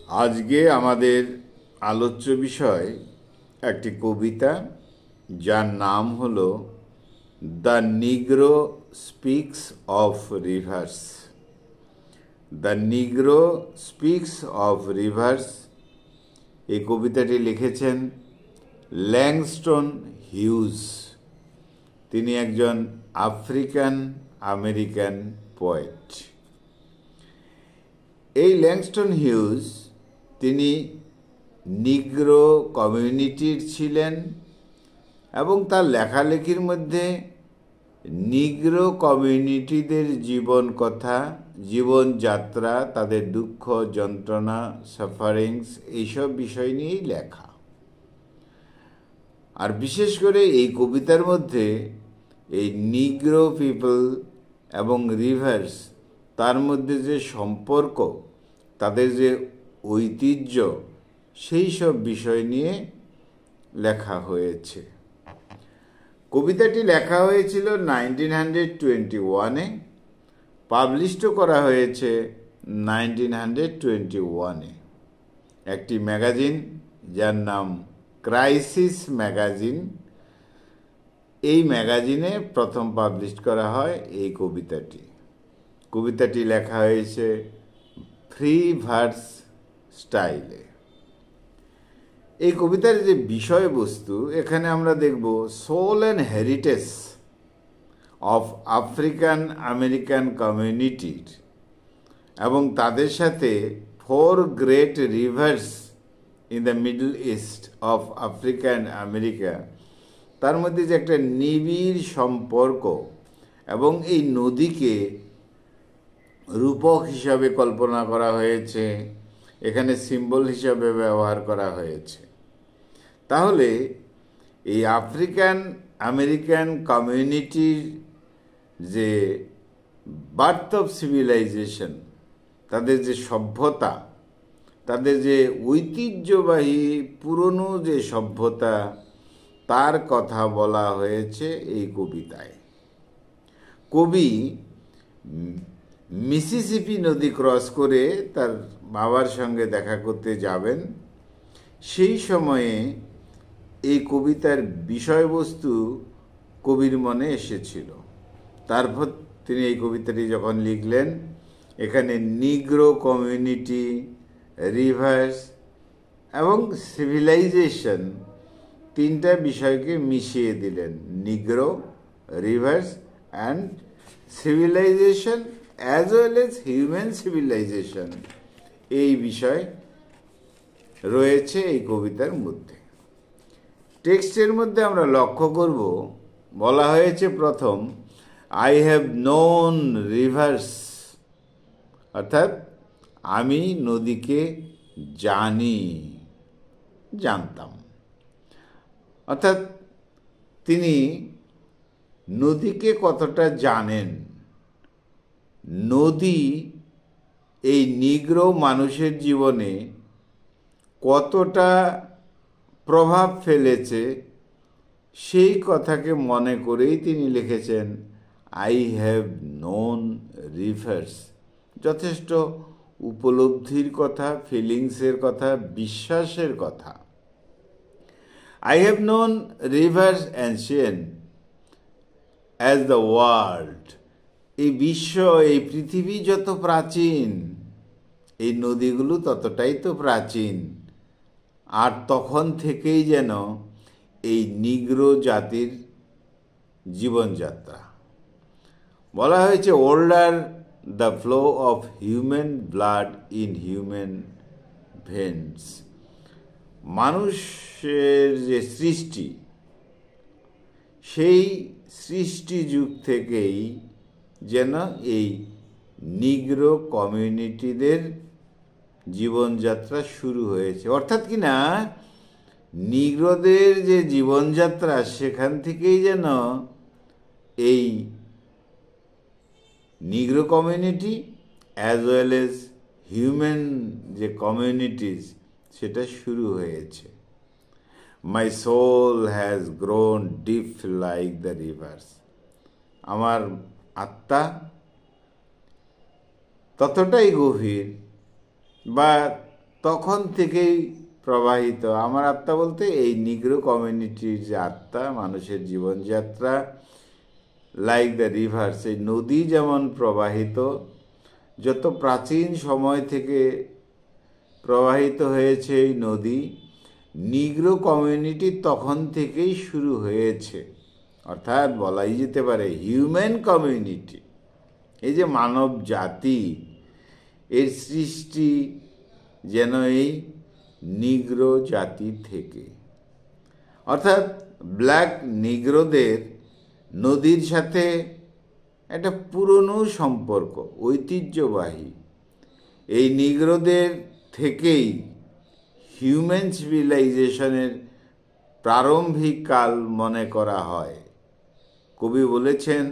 আজকে আমাদের আলোচ্য বিষয় একটি কবিতা যার নাম হলো the Negro speaks of rivers. The Negro speaks of rivers এই কবিতাটি লিখেছেন ল্যাংস্টন হিউজ। তিনি একজন আফ্রিকান আমেরিকান পোয়েট। এই ল্যাংস্টন হিউজ তিনি নিগ্রো কমিউনিটির ছিলেন এবং তার লেখালেখির মধ্যে নিগ্রো কমিউনিটিদের জীবন কথা, জীবনযাত্রা, তাদের দুঃখ যন্ত্রণা, সাফারিংস, এইসব বিষয় নিয়েই লেখা। আর বিশেষ করে এই কবিতার মধ্যে এই নিগ্রো পিপল এবং রিভার্স, তার মধ্যে যে সম্পর্ক, তাদের যে ঐতিহ্য, সেই সব বিষয় নিয়ে লেখা হয়েছে। কবিতাটি লেখা হয়েছিল 1921-এ, পাবলিশও করা হয়েছে 1921-এ একটি ম্যাগাজিন যার নাম ক্রাইসিস ম্যাগাজিন। এই ম্যাগাজিনে প্রথম পাবলিশ করা হয় এই কবিতাটি। কবিতাটি লেখা হয়েছে ফ্রি ভার্স স্টাইলে। এই কবিতার যে বিষয়বস্তু, এখানে আমরা দেখব soul and heritage of African American কমিউনিটির এবং তাদের সাথে 4 great rivers in the Middle East of African America, তার মধ্যে যে একটা নিবিড় সম্পর্ক এবং এই নদীকে রূপক হিসাবে কল্পনা করা হয়েছে, এখানে সিম্বল হিসাবে ব্যবহার করা হয়েছে। তাহলে এই আফ্রিকান আমেরিকান কমিউনিটির যে বার্থ অফ সিভিলাইজেশন, তাদের যে সভ্যতা, তাদের যে ঐতিহ্যবাহী পুরনো যে সভ্যতা, তার কথা বলা হয়েছে এই কবিতায়। কবি মিসিসিপি নদী ক্রস করে তার বাবার সঙ্গে দেখা করতে যাবেন। সেই সময়ে এই কবিতার বিষয়বস্তু কবির মনে এসেছিল। তারপর তিনি এই কবিতাটি যখন লিখলেন, এখানে নিগ্রো কমিউনিটি, রিভার্স এবং সিভিলাইজেশন, তিনটা বিষয়কে মিশিয়ে দিলেন। Negro, rivers and civilisation as well as human civilisation, এই বিষয় রয়েছে এই কবিতার মধ্যে। টেক্সটের মধ্যে আমরা লক্ষ্য করব, বলা হয়েছে প্রথম, আই হ্যাভ নোন রিভার্স, অর্থাৎ আমি নদীকে জানতাম। অর্থাৎ তিনি নদীকে কতটা জানেন, নদী এই নিগ্রো মানুষের জীবনে কতটা প্রভাব ফেলেছে, সেই কথাকে মনে করেই তিনি লিখেছেন আই হ্যাভ নোন রিভার্স। যথেষ্ট উপলব্ধির কথা, ফিলিংসের কথা, বিশ্বাসের কথা। I have known rivers ancient as the world. এই বিশ্ব, এই পৃথিবী যত প্রাচীন, এই নদীগুলো ততটাই তো প্রাচীন। আর তখন থেকেই যেন এই নিগ্রো জাতির জীবনযাত্রা। বলা হয়েছে older the flow of human blood in human veins. মানুষের যে সৃষ্টি, সেই সৃষ্টি যুগ থেকেই যেন এই নিগ্রো কমিউনিটিদের জীবনযাত্রা শুরু হয়েছে। অর্থাৎ কি না, নিগ্রোদের যে জীবনযাত্রা, সেখান থেকেই যেন এই Negro community as well as human যে কমিউনিটিস, সেটা শুরু হয়েছে। My soul has grown deep like the rivers. আমার আত্মা ততটাই গভীর বা তখন থেকেই প্রবাহিত। আমার আত্মা বলতে এই নিগ্রো কমিউনিটির যে আত্মা, মানুষের জীবনযাত্রা, লাইক দ্য রিভার, সেই নদী যেমন প্রবাহিত, যত প্রাচীন সময় থেকে প্রবাহিত হয়েছে এই নদী, নিগ্রো কমিউনিটি তখন থেকেই শুরু হয়েছে। অর্থাৎ বলাই যেতে পারে হিউম্যান কমিউনিটি, এই যে মানব জাতি, এর সৃষ্টি যেন এই নিগ্রো জাতি থেকে। অর্থাৎ ব্ল্যাক নিগ্রোদের নদীর সাথে একটা পুরনো সম্পর্ক, ঐতিহ্যবাহী। এই নিগ্রোদের থেকেই হিউম্যান সিভিলাইজেশনের প্রারম্ভিক কাল মনে করা হয়। কবি বলেছেন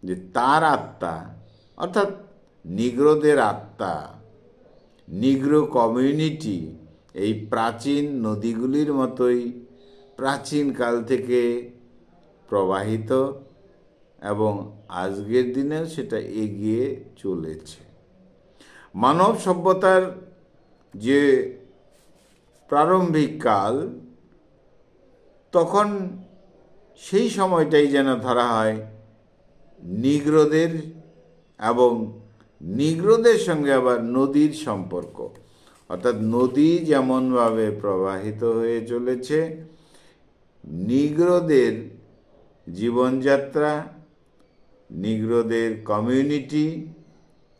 যে তার আত্মা, অর্থাৎ নিগ্রোদের আত্মা, নিগ্রো কমিউনিটি এই প্রাচীন নদীগুলির মতোই প্রাচীন কাল থেকে প্রবাহিত এবং আজকের দিনেও সেটা এগিয়ে চলেছে। মানব সভ্যতার যে প্রারম্ভিক কাল, তখন সেই সময়টাই যেন ধরা হয় নিগ্রোদের এবং নিগ্রোদের সঙ্গে আবার নদীর সম্পর্ক। অর্থাৎ নদী যেমনভাবে প্রবাহিত হয়ে চলেছে, নিগ্রোদের জীবনযাত্রা, নিগ্রোদের কমিউনিটি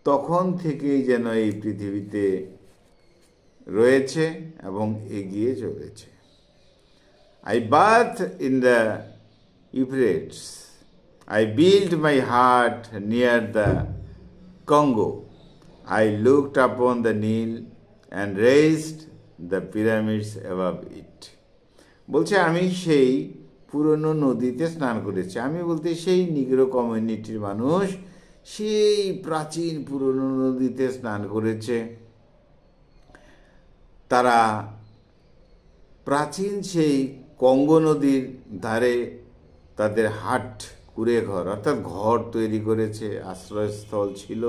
তখন থেকেই যেন এই পৃথিবীতে রয়েছে এবং এগিয়ে চলেছে। I bathed in the Euphrates. I built my heart near the Congo. I looked upon the Nile and raised the pyramids above it. বলছে আমি সেই পুরনো নদীতে স্নান করেছি। আমি বলতে সেই নিগ্রো কমিউনিটির মানুষ সেই প্রাচীন পুরনো নদীতে স্নান করেছে। তারা প্রাচীন সেই কঙ্গো নদীর ধারে তাদের হাট, কুঁড়ে ঘর, অর্থাৎ ঘর তৈরি করেছে, আশ্রয়স্থল ছিল।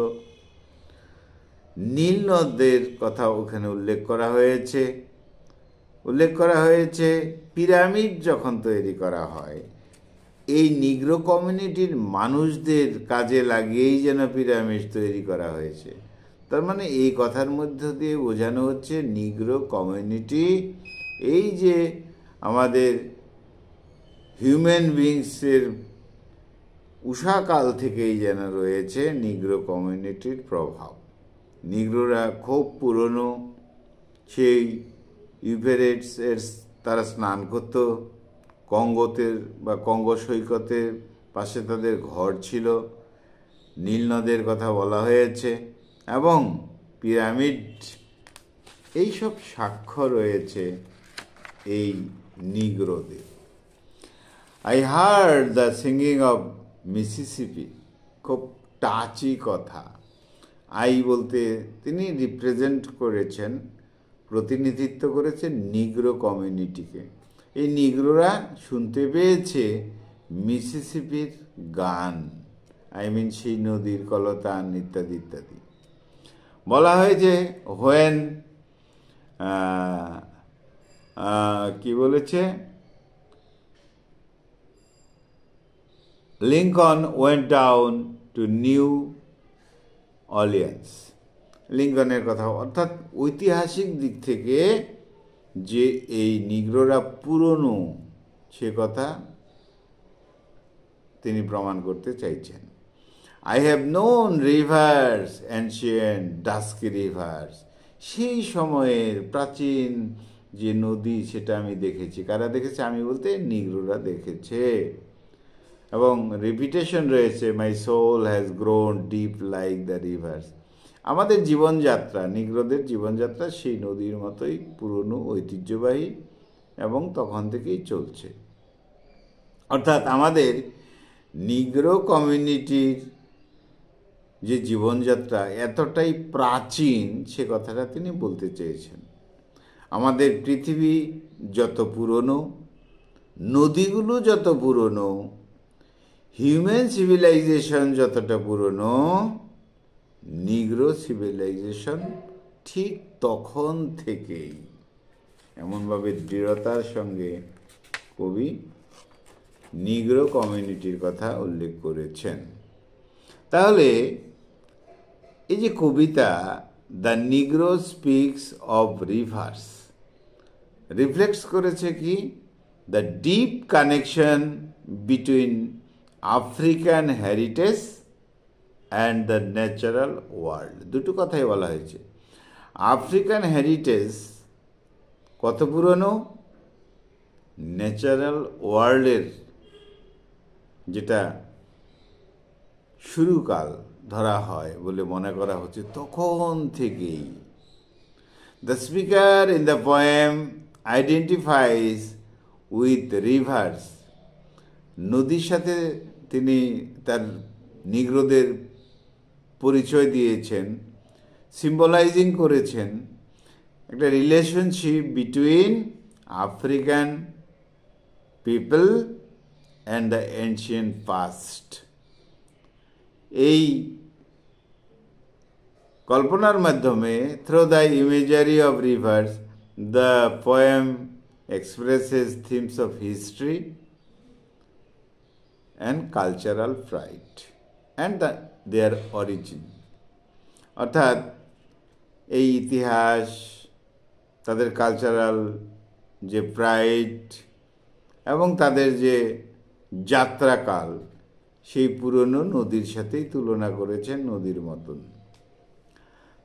নীল নদের কথা ওখানে উল্লেখ করা হয়েছে। পিরামিড যখন তৈরি করা হয়, এই নিগ্রো কমিউনিটির মানুষদের কাজে লাগিয়েই যেন পিরামিড তৈরি করা হয়েছে। তার মানে এই কথার মধ্য দিয়ে বোঝানো হচ্ছে নিগ্রো কমিউনিটি এই যে আমাদের হিউম্যান বিংসের উষাকাল থেকেই যেন রয়েছে নিগ্রো কমিউনিটির প্রভাব। নিগ্রোরা খুব পুরনো, সেই ইউফ্রেটিসের তারা স্নান করত, কঙ্গোতে বা কঙ্গো সৈকতের পাশে তাদের ঘর ছিল। নীল নদের কথা বলা হয়েছে এবং পিরামিড, এইসব সাক্ষ্য রয়েছে এই নিগ্রোদের। I heard the singing of Mississippi, খুব টাচি কথা। আই বলতে তিনি রিপ্রেজেন্ট করেছেন, প্রতিনিধিত্ব করেছেন নিগ্রো কমিউনিটিকে। এই নিগ্রোরা শুনতে পেয়েছে মিসিসিপির গান, সেই নদীর কলতান ইত্যাদি ইত্যাদি। বলা হয়েছে হোয়েন কি বলেছে, Lincoln went down to New Orleans. লিঙ্কনের কথা, অর্থাৎ ঐতিহাসিক দিক থেকে যে এই নিগ্রোরা পুরনো, সে কথা তিনি প্রমাণ করতে চাইছেন। I have known rivers, ancient dusky rivers, সেই সময়ের প্রাচীন যে নদী সেটা আমি দেখেছি। কারা দেখেছে? আমি বলতে নিগ্রোরা দেখেছে। এবং রিপিটেশন রয়েছে, my soul has grown deep like the rivers. আমাদের জীবনযাত্রা, নিগ্রোদের জীবনযাত্রা সেই নদীর মতোই পুরনো, ঐতিহ্যবাহী এবং তখন থেকেই চলছে। অর্থাৎ আমাদের নিগ্রো কমিউনিটির যে জীবনযাত্রা এতটাই প্রাচীন, সে কথাটা তিনি বলতে চেয়েছেন। আমাদের পৃথিবী যত পুরনো, নদীগুলো যত পুরনো, হিউম্যান সিভিলাইজেশন যতটা পুরনো, নিগ্রো সিভিলাইজেশন ঠিক তখন থেকেই, এমনভাবে দৃঢ়তার সঙ্গে কবি নিগ্রো কমিউনিটির কথা উল্লেখ করেছেন। তাহলে এই যে কবিতা the Negro speaks of rivers reflects করেছে কি the deep connection between African heritage and the natural world. দুটো কথাই বলা হয়েছে। আফ্রিকান হেরিটেজ কত পুরনো, ন্যাচারাল ওয়ার্ল্ডের যেটা শুরুকাল ধরা হয় বলে মনে করা হচ্ছে তখন থেকেই। The speaker in the poem identifies with rivers, নদীর সাথে তিনি তার নিগ্রোদের পরিচয় দিয়েছেন, সিম্বলাইজিং করেছেন একটা relationship between African people and the ancient past. এই কল্পনার মাধ্যমে through the imagery of rivers the poem expresses themes of history and cultural pride and their origin. অর্থাৎ এই ইতিহাস, তাদের কালচারাল যে প্রাইড এবং তাদের যে যাত্রাকাল, সেই পুরনো নদীর সাথেই তুলনা করেছেন, নদীর মতন।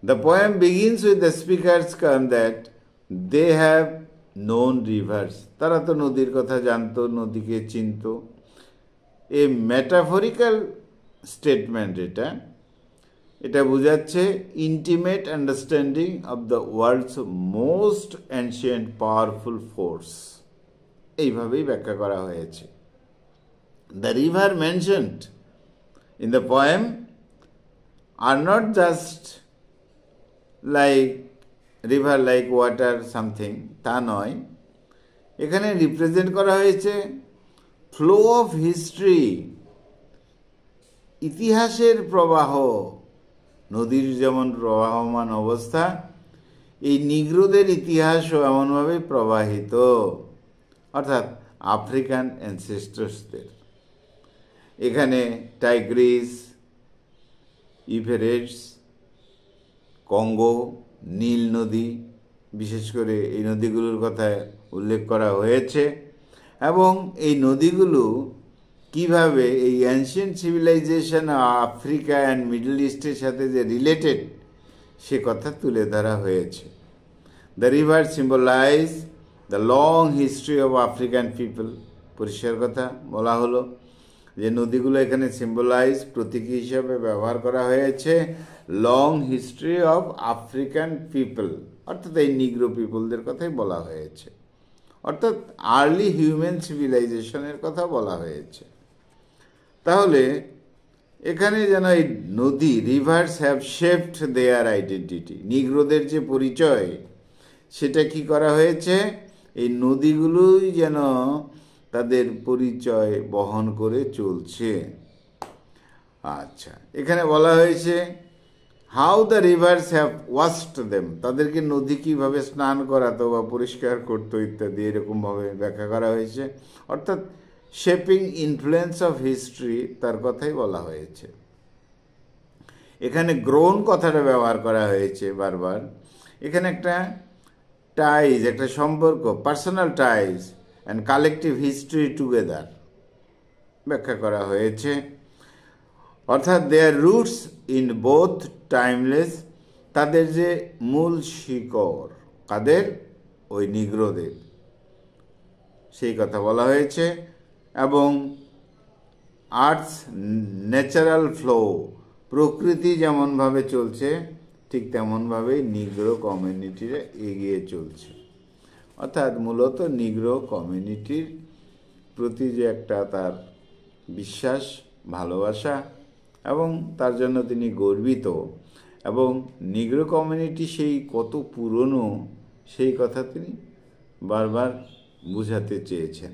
The poem begins with the speaker's claim that they have known rivers, তারা তো নদীর কথা জানতো, নদীকে চিনত। এ ম্যাটাফরিক্যাল স্টেটমেন্ট এটা বোঝাচ্ছে intimate understanding of the world's most ancient powerful force, এইভাবেই ব্যাখ্যা করা হয়েছে। The river mentioned in the poem are not just like river like water something, তা নয়। এখানে রিপ্রেজেন্ট করা হয়েছে ফ্লো অফ হিস্ট্রি, ইতিহাসের প্রবাহ। নদীর যেমন প্রবাহমান অবস্থা, এই নিগ্রোদের ইতিহাসও এমনভাবে প্রবাহিত, অর্থাৎ আফ্রিকান অ্যানসেস্টরসদের। এখানে টাইগ্রিস, ইউফ্রেটিস, কঙ্গো, নীল নদী, বিশেষ করে এই নদীগুলোর কথা উল্লেখ করা হয়েছে এবং এই নদীগুলো কিভাবে এই ancient civilization Africa and middle ইস্টের সাথে যে রিলেটেড, সে কথা তুলে ধরা হয়েছে। The river symbolize the long history of African people, পরিষ্কার কথা বলা হলো যে নদীগুলো এখানে সিম্বলাইজ, প্রতীকী হিসাবে ব্যবহার করা হয়েছে long history of African people, অর্থাৎ এই নিগ্রো পিপলদের কথাই বলা হয়েছে, অর্থাৎ আর্লি হিউম্যান সিভিলাইজেশনের কথা বলা হয়েছে। তাহলে এখানে যেন এই নদী, rivers have shaped their identity, নিগ্রোদের যে পরিচয় সেটা কি করা হয়েছে, এই নদীগুলোই যেন তাদের পরিচয় বহন করে চলছে। আচ্ছা, এখানে বলা হয়েছে how the rivers have washed them, তাদেরকে নদী কীভাবে স্নান করাতো বা পরিষ্কার করতো ইত্যাদি, এরকমভাবে ব্যাখ্যা করা হয়েছে। অর্থাৎ শেপিং ইনফ্লুয়েন্স অফ হিস্ট্রি, তার কথাই বলা হয়েছে। এখানে গ্রোন কথাটা ব্যবহার করা হয়েছে বারবার। এখানে একটা টাইজ, একটা সম্পর্ক, personal ties and collective history together ব্যাখ্যা করা হয়েছে। অর্থাৎ দেয়ার রুটস ইন বোথ টাইমলেস, তাদের যে মূল শিকড়, কাদের, ওই নিগ্রোদের, সেই কথা বলা হয়েছে। এবং আর্থস ন্যাচারাল ফ্লো, প্রকৃতি যেমনভাবে চলছে ঠিক তেমনভাবেই নিগ্রো কমিউনিটিরা এগিয়ে চলছে। অর্থাৎ মূলত নিগ্রো কমিউনিটির প্রতি যে একটা তার বিশ্বাস, ভালোবাসা এবং তার জন্য তিনি গর্বিত, এবং নিগ্রো কমিউনিটি সেই কত পুরনো সেই কথা তিনি বারবার বুঝাতে চেয়েছেন।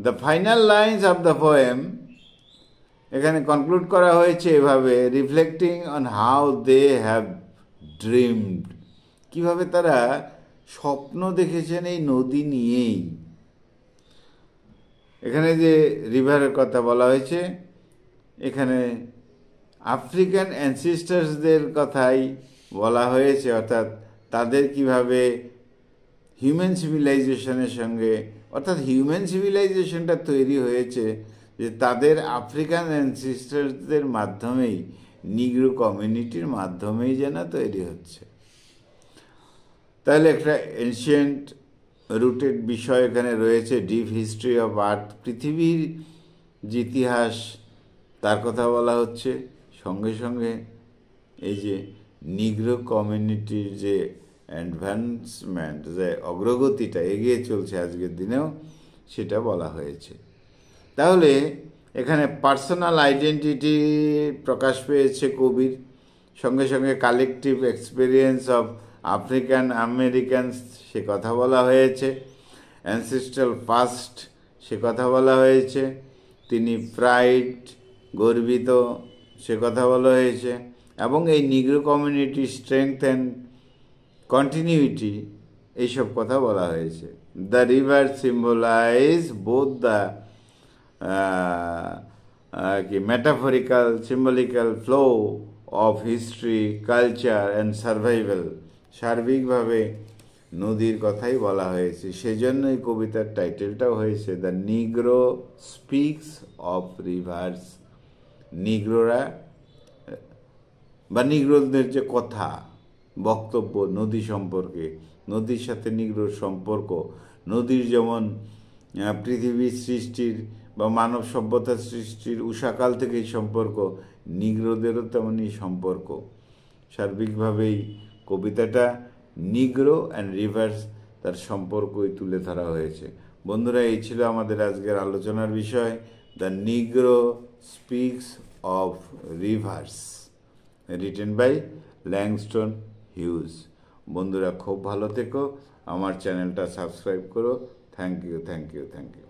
The final lines of the poem এখানে কনক্লুড করা হয়েছে এভাবে, reflecting on how they have dreamed, কিভাবে তারা স্বপ্ন দেখেছেন এই নদী নিয়েই। এখানে যে রিভারের কথা বলা হয়েছে, এখানে আফ্রিকান অ্যানসিস্টার্সদের কথাই বলা হয়েছে, অর্থাৎ তাদের কিভাবে হিউম্যান সিভিলাইজেশনের সঙ্গে, অর্থাৎ হিউম্যান সিভিলাইজেশনটা তৈরি হয়েছে যে তাদের আফ্রিকান অ্যানসিস্টার্সদের মাধ্যমেই, নিগ্রো কমিউনিটির মাধ্যমেই যেন তৈরি হচ্ছে। তাহলে একটা এনশিয়েন্ট রুটেড বিষয় এখানে রয়েছে, ডিপ হিস্ট্রি অফ আর্থ, পৃথিবীর যে ইতিহাস তার কথা বলা হচ্ছে। সঙ্গে সঙ্গে এই যে নিগ্রো কমিউনিটির যে অ্যাডভান্সমেন্ট, যে অগ্রগতিটা এগিয়ে চলছে আজকের দিনেও, সেটা বলা হয়েছে। তাহলে এখানে পার্সোনাল আইডেন্টিটি প্রকাশ পেয়েছে কবির, সঙ্গে সঙ্গে collective experience of African Americans সে কথা বলা হয়েছে, অ্যানসেস্ট্রাল পাস্ট সে কথা বলা হয়েছে, তিনি প্রাইড গর্বিত সে কথা বলা হয়েছে, এবং এই Negro community strength and continuity এইসব কথা বলা হয়েছে। The river symbolize both the metaphorical symbolical flow of history, culture and survival. সার্বিকভাবে নদীর কথাই বলা হয়েছে, সেজন্যই কবিতার টাইটেলটাও হয়েছে the Negro speaks of rivers. নিগ্রোরা বা নিগ্রোদের যে কথা, বক্তব্য নদী সম্পর্কে, নদীর সাথে নিগ্রোর সম্পর্ক, নদীর যেমন পৃথিবীর সৃষ্টির বা মানব সভ্যতার সৃষ্টির উষাকাল থেকেই সম্পর্ক, নিগ্রোদেরও তেমনই সম্পর্ক। সার্বিকভাবেই কবিতাটা নিগ্রো অ্যান্ড রিভার্স তার সম্পর্কই তুলে ধরা হয়েছে। বন্ধুরা, এই ছিল আমাদের আজকের আলোচনার বিষয়, the Negro speaks of rivers, written by Langston Hughes. বন্ধুরা, খুব ভালো থেকো, আমার চ্যানেলটা সাবস্ক্রাইব করো। Thank you, thank you, thank you.